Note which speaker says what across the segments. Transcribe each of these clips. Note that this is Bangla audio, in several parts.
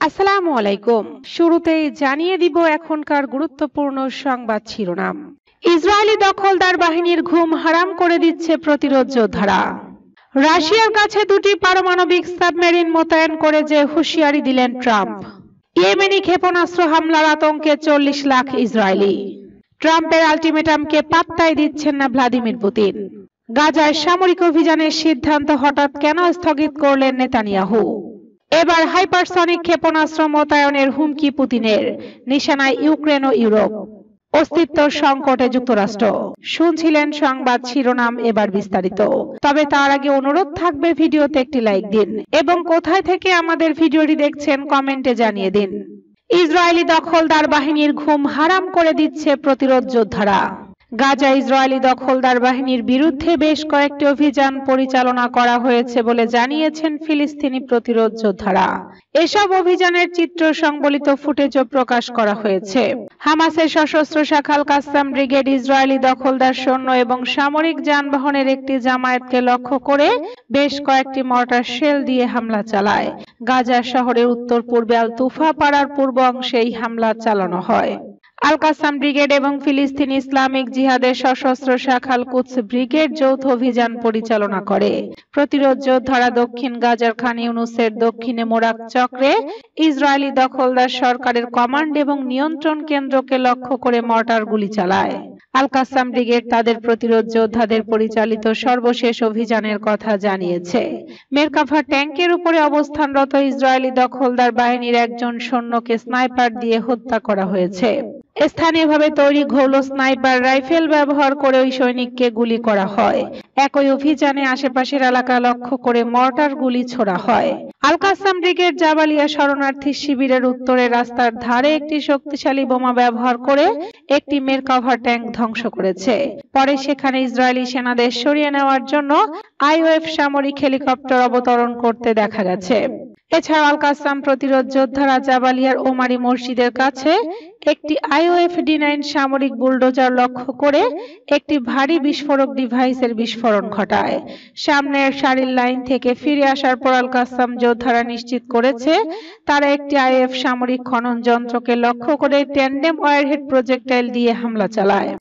Speaker 1: আসসালামু আলাইকুম। শুরুতেই জানিয়ে দিব এখনকার গুরুত্বপূর্ণ সংবাদ শিরোনাম। ইসরায়েলি দখলদার বাহিনীর ঘুম হারাম করে দিচ্ছে প্রতিরোধ যোদ্ধারা। রাশিয়ার কাছে দুটি পারমাণবিক সাবমেরিন মোতায়েন করে যে হুঁশিয়ারি দিলেন ট্রাম্প। ইয়েমেনি ক্ষেপণাস্ত্র হামলার আতঙ্কে 40 লাখ ইসরায়েলি। ট্রাম্পের আলটিমেটামকে পাত্তাই দিচ্ছেন না ভ্লাদিমির পুতিন। গাজায় সামরিক অভিযানের সিদ্ধান্ত হঠাৎ কেন স্থগিত করলেন নেতানিয়াহু। এবার হাইপারসনিক ক্ষেপণাস্ত্র মোতায়েনের হুমকি পুতিনের, নিশানায় ইউক্রেন ও ইউরোপ। অস্তিত্ব সংকটে যুক্তরাষ্ট্র। শুনছিলেন সংবাদ শিরোনাম, এবার বিস্তারিত। তবে তার আগে অনুরোধ থাকবে ভিডিওতে একটি লাইক দিন এবং কোথায় থেকে আমাদের ভিডিওটি দেখছেন কমেন্টে জানিয়ে দিন। ইসরায়েলি দখলদার বাহিনীর ঘুম হারাম করে দিচ্ছে প্রতিরোধ যোদ্ধারা। গাজা ইসরায়েলি দখলদার বাহিনীর বিরুদ্ধে বেশ কয়েকটি অভিযান পরিচালনা করা হয়েছে বলে জানিয়েছেন ফিলিস্তিনি প্রতিরোধ যোদ্ধারা। এসব অভিযানের চিত্র সংবলিত ফুটেজও প্রকাশ করা হয়েছে। হামাসের সশস্ত্র শাখা আল কাসাম ব্রিগেড ইসরায়েলি দখলদার সৈন্য এবং সামরিক যানবাহনের একটি জামায়াতকে লক্ষ্য করে বেশ কয়েকটি মর্টার শেল দিয়ে হামলা চালায়। গাজা শহরের উত্তর পূর্বে আল তুফা পাড়ার পূর্ব অংশে এই হামলা চালানো হয়। আল কাসাম ব্রিগেড এবং ফিলিস্তিন ইসলামিক জিহাদের সশস্ত্র শাখা আল কুদস ব্রিগেড যৌথ অভিযান পরিচালনা করে। প্রতিরোধ যোদ্ধারা দক্ষিণ গাজার খান ইউনুসের দক্ষিণে মোরাক চক্রে ইসরায়েলি দখলদার সরকারের কমান্ড এবং নিয়ন্ত্রণ কেন্দ্রকে লক্ষ্য করে মর্টার গুলি চালায়। আল কাসাম ব্রিগেড তাদের প্রতিরোধ যোদ্ধাদের পরিচালিত সর্বশেষ অভিযানের কথা জানিয়েছে। মেরকাভা ট্যাঙ্কের উপরে অবস্থানরত ইসরায়েলি দখলদার বাহিনীর একজন সৈন্যকে স্নাইপার দিয়ে হত্যা করা হয়েছে। স্থানীয়ভাবে তৈরি ঘৌল স্নাইপার রাইফেল ব্যবহার করে ওই সৈনিককে গুলি করা হয়। একই অভিযানে আশেপাশের এলাকা লক্ষ্য করে মর্টার গুলি ছোড়া হয়। আল কাসাম ব্রিগেড জাবালিয়া শরণার্থী শিবিরের উত্তরে রাস্তার ধারে একটি শক্তিশালী বোমা ব্যবহার করে একটি মেরকাভা ট্যাঙ্ক ধ্বংস করেছে। পরে সেখানে ইসরায়েলি সেনাদের সরিয়ে নেওয়ার জন্য আইওএফ সামরিক হেলিকপ্টার অবতরণ করতে দেখা গেছে। এছাড়া আল কাসাম প্রতিরোধ যোদ্ধারা জাবালিয়ার ওমারি মসজিদের কাছে একটি আইওএফ D9 সামরিক বুলডোজার লক্ষ্য করে একটি ভারী বিস্ফোরক ডিভাইসের বিস্ফোরণ ঘটায়। সামনের সারির লাইন থেকে ফিরে আসার পর আল কাসাম যোদ্ধারা নিশ্চিত করেছে তারা একটি আইএফ সামরিক খনন যন্ত্রকে লক্ষ্য করে ট্যান্ডেম ওয়ারহেড প্রজেক্টাইল দিয়ে হামলা চালায়।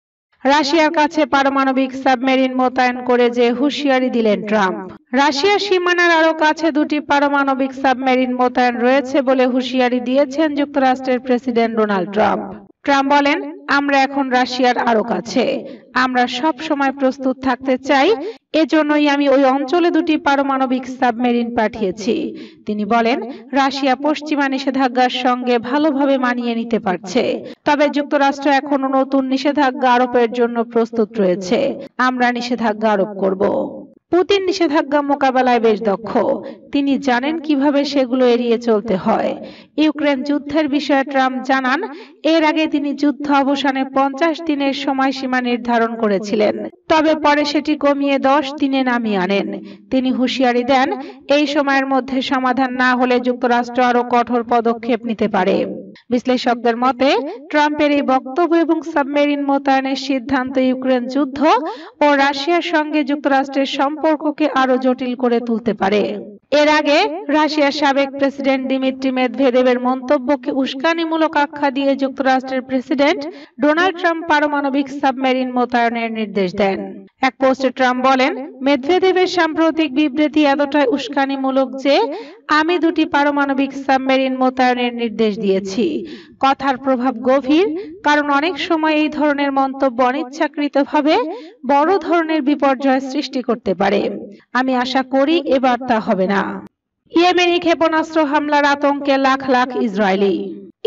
Speaker 1: রাশিয়ার কাছে পারমাণবিক সাবমেরিন মোতায়েন করে যে হুঁশিয়ারি দিলেন ট্রাম্প। রাশিয়ার সীমানার আরো কাছে দুটি পারমাণবিক সাবমেরিন মোতায়েন রয়েছে বলে হুঁশিয়ারি দিয়েছেন যুক্তরাষ্ট্রের প্রেসিডেন্ট ডোনাল্ড ট্রাম্প। ট্রাম্প বলেন, আমরা এখন রাশিয়ার আরো কাছে। আমরা সব সময় প্রস্তুত থাকতে চাই, এজন্যই আমি ওই অঞ্চলে দুটি পারমাণবিক সাবমেরিন পাঠিয়েছি। তিনি বলেন, রাশিয়া পশ্চিমা নিষেধাজ্ঞার সঙ্গে ভালোভাবে মানিয়ে নিতে পারছে, তবে যুক্তরাষ্ট্র এখনো নতুন নিষেধাজ্ঞা আরোপের জন্য প্রস্তুত রয়েছে। আমরা নিষেধাজ্ঞা আরোপ করব। পুতিন নিষেধাজ্ঞা মোকাবেলায় বেশ দক্ষ। তিনি জানেন কিভাবে সেগুলো এড়িয়ে চলতে হয়। ইউক্রেন যুদ্ধের বিষয়ে ট্রাম্প জানান, এর আগে তিনি যুদ্ধ অবসানে 50 দিনের সময়সীমা নির্ধারণ করেছিলেন, তবে পরে সেটি কমিয়ে 10 দিনে নামিয়ে আনেন। তিনি হুঁশিয়ারি দেন, এই সময়ের মধ্যে সমাধান না হলে যুক্তরাষ্ট্র আরো কঠোর পদক্ষেপ নিতে পারে। বিশ্লেষকদের মতে ট্রাম্পের এই বক্তব্য এবং সাবমেরিন মোতায়েনের সিদ্ধান্ত ইউক্রেন যুদ্ধ ও রাশিয়ার সঙ্গে যুক্তরাষ্ট্রের সম্পর্ককে আরো জটিল করে তুলতে পারে। এর আগে রাশিয়ার সাবেক প্রেসিডেন্ট দিমিত্রি মেদভেদেবের মন্তব্যকে উস্কানিমূলক আখ্যা দিয়ে যুক্তরাষ্ট্রের প্রেসিডেন্ট ডোনাল্ড ট্রাম্প পারমাণবিক সাবমেরিন মোতায়েনের নির্দেশ দেন। এক পোস্টে ট্রাম্প বলেন, মেদভেদেবের সাম্প্রতিক বিবৃতি এতটাই উস্কানিমূলক যে আমি দুটি পারমাণবিক সাবমেরিন মোতায়েনের নির্দেশ দিয়েছি। কথার প্রভাব গভীর, কারণ অনেক সময় এই ধরনের মন্তব্য অনিচ্ছাকৃতভাবে বড় ধরনের বিপর্যয় সৃষ্টি করতে পারে। আমি আশা করি এবার তা হবে না। ইয়েমেনি ক্ষেপণাস্ত্র হামলার আতঙ্কে লাখ লাখ ইসরায়েলি।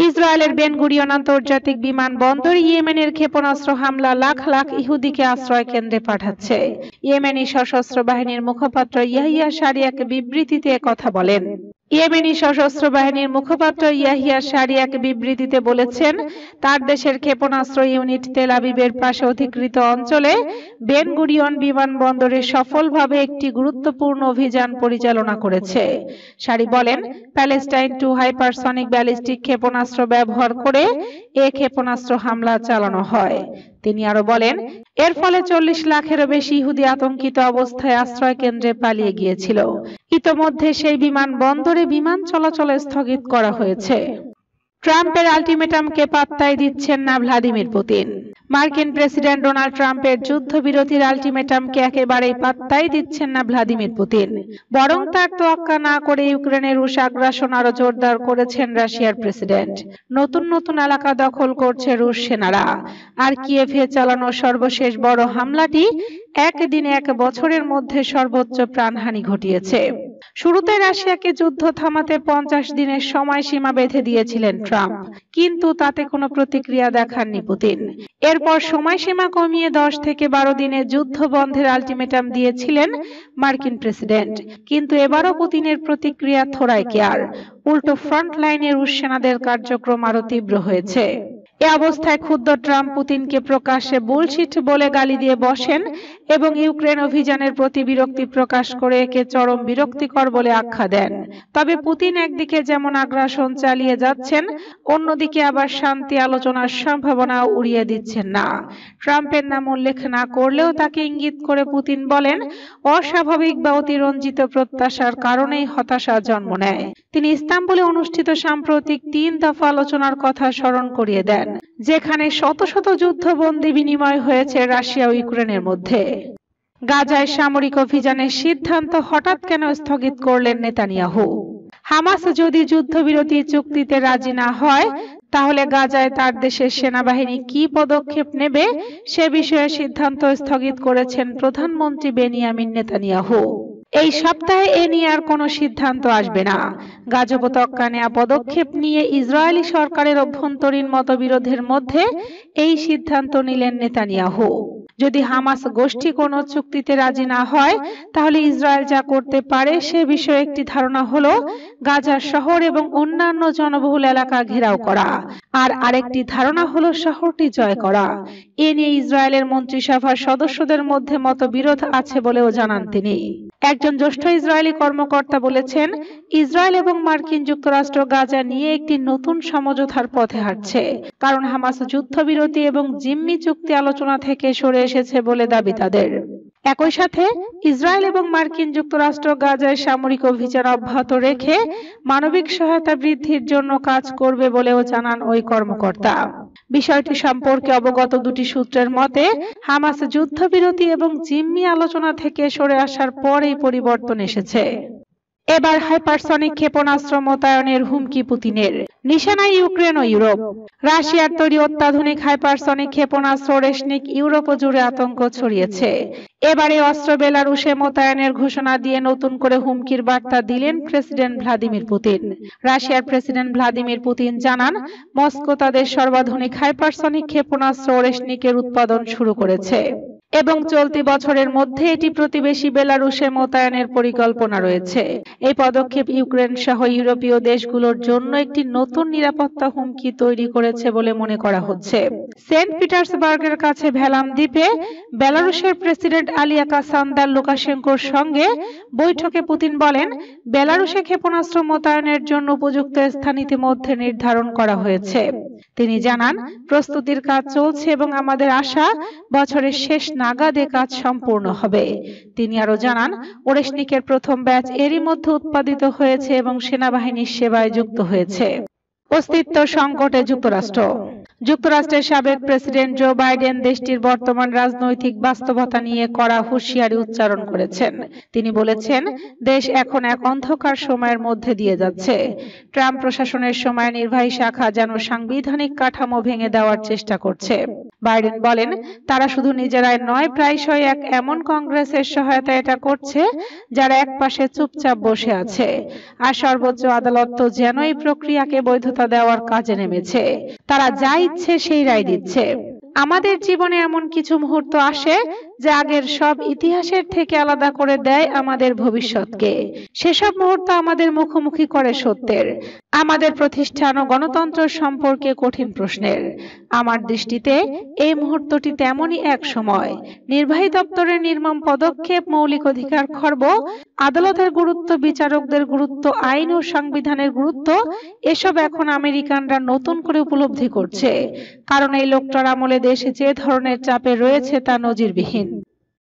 Speaker 1: ইসরায়েলের বেন গুরিয়ন আন্তর্জাতিক বিমানবন্দর ইয়েমেনের ক্ষেপণাস্ত্র হামলা লাখ লাখ ইহুদিকে আশ্রয় কেন্দ্রে পাঠাচ্ছে। ইয়েমেনি সশস্ত্র বাহিনীর মুখপাত্র ইয়াহিয়া সারিয়া এক বিবৃতিতে কথা বলেন। ইয়েমেনি সশস্ত্র বাহিনীর মুখপাত্র ইয়াহিয়া সারিয়া এক বিবৃতিতে বলেছেন, তার দেশের ক্ষেপণাস্ত্র ইউনিট তেল আবিবের পাশে অধিকৃত অঞ্চলে বেন গুরিয়ন বিমানবন্দরে সফলভাবে একটি গুরুত্বপূর্ণ অভিযান পরিচালনা করেছে। সারি বলেন, প্যালেস্টাইন 2 হাইপারসনিক ব্যালিস্টিক ক্ষেপণাস্ত্র ব্যবহার করে এ ক্ষেপণাস্ত্র হামলা চালানো হয়। তিনি আরো বলেন, এর ফলে 40 লাখেরও বেশি ইহুদি আতঙ্কিত অবস্থায় আশ্রয় কেন্দ্রে পালিয়ে গিয়েছিল। ইতোমধ্যে সেই বিমানবন্দরে বিমান চলাচল স্থগিত করা হয়েছে। ট্রাম্পের আলটিমেটামকে পাত্তাই দিচ্ছেন না ভ্লাদিমির পুতিন। মার্কিন প্রেসিডেন্ট ডোনাল্ড ট্রাম্পের যুদ্ধবিরতির আলটিমেটামকে একেবারেই পাত্তাই দিচ্ছেন না ভ্লাদিমির পুতিন, বরং তার তোয়াক্কা না করে ইউক্রেনের রুশ আগ্রাসন আরো জোরদার করেছেন রাশিয়ার প্রেসিডেন্ট। নতুন নতুন এলাকা দখল করছে রুশ সেনারা। আর কিয়েভে চালানো সর্বশেষ বড় হামলাটি একদিনে 1 বছরের মধ্যে সর্বোচ্চ প্রাণহানি ঘটিয়েছে। শুরুতে রাশিয়াকে যুদ্ধ থামাতে 50 দিনের সময়সীমা বেঁধে দিয়েছিলেন ট্রাম্প, কিন্তু তাতে কোনো প্রতিক্রিয়া দেখাননি পুতিন। এরপর সময়সীমা কমিয়ে 10 থেকে 12 দিনে যুদ্ধ বন্ধের আলটিমেটাম দিয়েছিলেন মার্কিন প্রেসিডেন্ট, কিন্তু এবারও পুতিনের প্রতিক্রিয়া থোড়াই কেয়ার। উল্টো ফ্রন্ট লাইনে রুশ সেনাদের কার্যক্রম আরো তীব্র হয়েছে। এ অবস্থায় ক্ষুব্ধ ট্রাম্প পুতিনকে প্রকাশ্যে বুলশিট বলে গালি দিয়ে বসেন এবং ইউক্রেন অভিযানের প্রতি বিরক্তি প্রকাশ করে একে চরম বিরক্তিকর বলে আখ্যা দেন। তবে পুতিন একদিকে যেমন আগ্রাসন চালিয়ে যাচ্ছেন, অন্যদিকে আবার শান্তি আলোচনার সম্ভাবনা উড়িয়ে দিচ্ছেন না। ট্রাম্পের নাম উল্লেখ না করলেও তাকে ইঙ্গিত করে পুতিন বলেন, অস্বাভাবিক বা অতিরঞ্জিত প্রত্যাশার কারণেই হতাশা জন্ম নেয়। তিনি ইস্তাম্বুলে অনুষ্ঠিত সাম্প্রতিক 3 দফা আলোচনার কথা স্মরণ করিয়ে দেন, যেখানে শত শত যুদ্ধবন্দী বিনিময় হয়েছে রাশিয়া ও ইউক্রেনের মধ্যে। গাজায় সামরিক অভিযানের সিদ্ধান্ত হঠাৎ কেন স্থগিত করলেন নেতানিয়াহু? হামাস যদি যুদ্ধবিরতি চুক্তিতে রাজি না হয়, তাহলে গাজায় তার দেশের সেনাবাহিনী কি পদক্ষেপ নেবে সে বিষয়ে সিদ্ধান্ত স্থগিত করেছেন প্রধানমন্ত্রী বেনিয়ামিন নেতানিয়াহু। এই সপ্তাহে এ নিয়ে আর কোনো সিদ্ধান্ত আসবে না। গাজা উপত্যকা নেওয়া পদক্ষেপ নিয়ে ইসরায়েলি সরকারের অভ্যন্তরীণ মতবিরোধের মধ্যে এই সিদ্ধান্ত নিলেন নেতানিয়াহু। যদি হামাস গোষ্ঠী কোনো চুক্তিতে রাজি না হয়, তাহলে ইসরায়েল যা করতে পারে সে বিষয়ে একটি ধারণা হলো গাজা শহর এবং অন্যান্য জনবহুল এলাকা ঘেরাও করা, আর আরেকটি ধারণা হলো শহরটি জয় করা। এ নিয়ে ইসরায়েলের মন্ত্রিসভার সদস্যদের মধ্যে মতবিরোধ আছে বলেও জানান তিনি। একজন জ্যেষ্ঠ ইসরায়েলি কর্মকর্তা বলেছেন, ইসরায়েল এবং মার্কিন যুক্তরাষ্ট্র গাজা নিয়ে একটি নতুন সমঝোতার পথে হাঁটছে, কারণ হামাস যুদ্ধবিরতি এবং জিম্মি চুক্তি আলোচনা থেকে সরে এসেছে বলে দাবি তাদের। একই সাথে ইসরায়েল এবং মার্কিন যুক্তরাষ্ট্র গাজায় সামরিক অভিযান অব্যাহত রেখে মানবিক সহায়তা বৃদ্ধির জন্য কাজ করবে বলেও জানান ওই কর্মকর্তা। বিষয়টি সম্পর্কে অবগত দুটি সূত্রের মতে, হামাস যুদ্ধবিরতি এবং জিম্মি আলোচনা থেকে সরে আসার পর এই পরিবর্তন এসেছে। এবার হাইপারসনিক ক্ষেপণাস্ত্র মোতায়েনের হুমকি পুতিনের। নিশানায় ইউক্রেন ও ইউরোপ। রাশিয়ার তৈরি অত্যাধুনিক হাইপারসনিক ক্ষেপণাস্ত্র ওরেশনিক ইউরোপ জুড়ে আতঙ্ক ছড়িয়েছে। এবারে অস্ত্র বেলারুশে মোতায়েনের ঘোষণা দিয়ে নতুন করে হুমকির বার্তা দিলেন প্রেসিডেন্ট ভ্লাদিমির পুতিন। রাশিয়ার প্রেসিডেন্ট ভ্লাদিমির পুতিন জানান, মস্কো তাদের সর্বাধুনিক হাইপারসনিক ক্ষেপণাস্ত্র ওরেশনিকের উৎপাদন শুরু করেছে এবং চলতি বছরের মধ্যে এটি প্রতিবেশী বেলারুশে মোতায়েনের পরিকল্পনা রয়েছে। এই পদক্ষেপ ইউক্রেন সহ ইউরোপীয় দেশগুলোর জন্য একটি নতুন নিরাপত্তা হুমকি তৈরি করেছে বলে মনে করা হচ্ছে। সেন্ট পিটার্সবার্গের কাছে ভ্যালাম দ্বীপে বেলারুশের প্রেসিডেন্ট আলিয়াকাসান্দার লুকাশেঙ্কোর সঙ্গে বৈঠকে পুতিন বলেন, বেলারুশে ক্ষেপণাস্ত্র মোতায়েনের জন্য উপযুক্ত স্থান ইতিমধ্যে নির্ধারণ করা হয়েছে। তিনি জানান, প্রস্তুতির কাজ চলছে এবং আমাদের আশা বছরের শেষ নাগাদ এ কাজ সম্পূর্ণ হবে। তিনি আরো জানান, ওরেশনিকের প্রথম ব্যাচ এরই মধ্যে উৎপাদিত হয়েছে এবং সেনাবাহিনীর সেবায় যুক্ত হয়েছে। অস্তিত্ব সংকটে যুক্তরাষ্ট্র। যুক্তরাষ্ট্রের সাবেক প্রেসিডেন্ট জো বাইডেন দেশটির বর্তমান রাজনৈতিক বাস্তবতা নিয়ে কড়া হুঁশিয়ারি উচ্চারণ করেছেন। তিনি বলেছেন, দেশ এখন এক অন্ধকার সময়ের মধ্যে দিয়ে যাচ্ছে। ট্রাম্প প্রশাসনের সময় নির্বাহী শাখা যেন সাংবিধানিক কাঠামো ভেঙে দেওয়ার চেষ্টা করছে। বাইডেন বলেন, তারা শুধু নিজেরাই নয়, প্রায়শই এক এমন কংগ্রেসের সহায়তা এটা করছে যারা একপাশে চুপচাপ বসে আছে। আর সর্বোচ্চ আদালত তো যেন এই প্রক্রিয়াকে বৈধতা দেওয়ার কাজে নেমেছে। তারা যা ইচ্ছে সেই রায় দিচ্ছে। আমাদের জীবনে এমন কিছু মুহূর্ত আসে যা আগের সব ইতিহাসের থেকে আলাদা করে দেয় আমাদের ভবিষ্যৎকে। সেসব মুহূর্ত আমাদের মুখোমুখি করে সত্যের, আমাদের প্রতিষ্ঠান ও গণতন্ত্র সম্পর্কে কঠিন প্রশ্নের। আমার দৃষ্টিতে এই মুহূর্তটি তেমনই এক সময়। নির্বাহী দপ্তরের নির্মম পদক্ষেপ, মৌলিক অধিকার খর্ব, আদালতের গুরুত্ব, বিচারকদের গুরুত্ব, আইন ও সংবিধানের গুরুত্ব, এসব এখন আমেরিকানরা নতুন করে উপলব্ধি করছে। কারণ এই লোকটার আমলে দেশে যে ধরনের চাপে রয়েছে তা নজিরবিহীন।